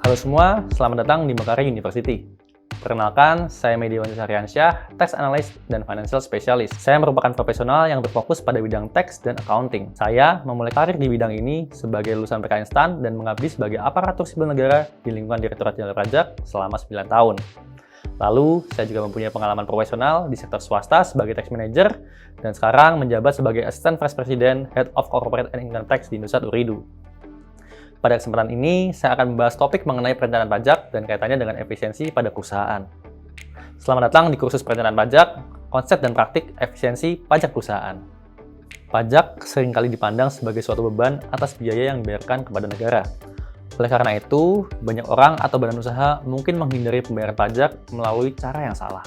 Halo semua, selamat datang di Mekari University. Perkenalkan, saya Mediawan Syariansyah, Tax Analyst dan Financial Specialist. Saya merupakan profesional yang berfokus pada bidang tax dan accounting. Saya memulai karir di bidang ini sebagai lulusan PK Instan dan mengabdi sebagai aparatur sipil negara di lingkungan Direktorat Jenderal Pajak selama 9 tahun. Lalu, saya juga mempunyai pengalaman profesional di sektor swasta sebagai tax manager dan sekarang menjabat sebagai Assistant Vice President Head of Corporate and Income Tax di Indosat Ooredoo. Pada kesempatan ini, saya akan membahas topik mengenai perencanaan pajak dan kaitannya dengan efisiensi pada perusahaan. Selamat datang di kursus perencanaan pajak, konsep dan praktik efisiensi pajak perusahaan. Pajak seringkali dipandang sebagai suatu beban atas biaya yang dibayarkan kepada negara. Oleh karena itu, banyak orang atau badan usaha mungkin menghindari pembayaran pajak melalui cara yang salah.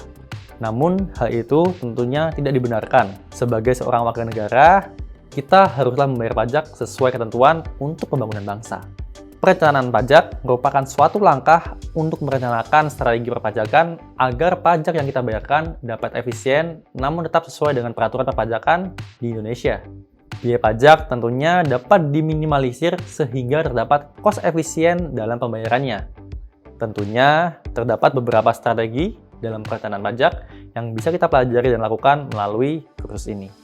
Namun, hal itu tentunya tidak dibenarkan. Sebagai seorang warga negara, kita haruslah membayar pajak sesuai ketentuan untuk pembangunan bangsa. Perencanaan pajak merupakan suatu langkah untuk merencanakan strategi perpajakan agar pajak yang kita bayarkan dapat efisien namun tetap sesuai dengan peraturan perpajakan di Indonesia. Biaya pajak tentunya dapat diminimalisir sehingga terdapat cost efisien dalam pembayarannya. Tentunya terdapat beberapa strategi dalam perencanaan pajak yang bisa kita pelajari dan lakukan melalui kursus ini.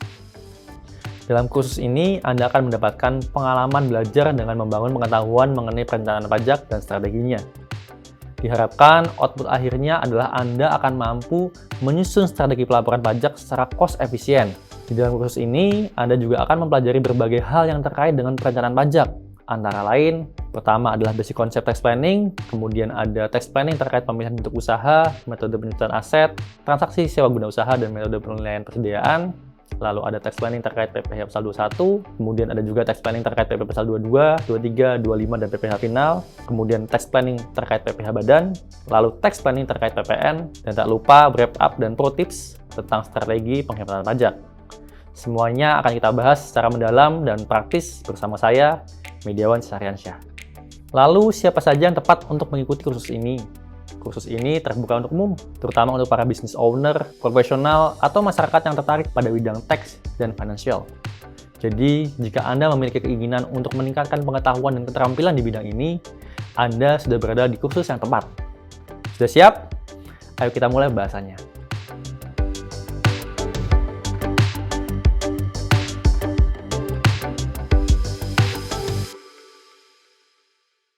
Dalam kursus ini, Anda akan mendapatkan pengalaman belajar dengan membangun pengetahuan mengenai perencanaan pajak dan strateginya. Diharapkan output akhirnya adalah Anda akan mampu menyusun strategi pelaporan pajak secara cost efisien. Di dalam kursus ini, Anda juga akan mempelajari berbagai hal yang terkait dengan perencanaan pajak. Antara lain, pertama adalah basic konsep tax planning, kemudian ada tax planning terkait pemilihan bentuk usaha, metode penyusunan aset, transaksi sewa guna usaha, dan metode penilaian persediaan. Lalu ada tax planning terkait PPh pasal 21, kemudian ada juga tax planning terkait PP pasal 22, 23, 25, dan PPh final, kemudian tax planning terkait PPh badan, lalu tax planning terkait PPN, dan tak lupa wrap up dan pro tips tentang strategi penghematan pajak. Semuanya akan kita bahas secara mendalam dan praktis bersama saya, Mediawan Syariansyah. Lalu siapa saja yang tepat untuk mengikuti kursus ini? Kursus ini terbuka untuk umum, terutama untuk para business owner, profesional, atau masyarakat yang tertarik pada bidang tax dan financial. Jadi, jika Anda memiliki keinginan untuk meningkatkan pengetahuan dan keterampilan di bidang ini, Anda sudah berada di kursus yang tepat. Sudah siap? Ayo kita mulai bahasannya.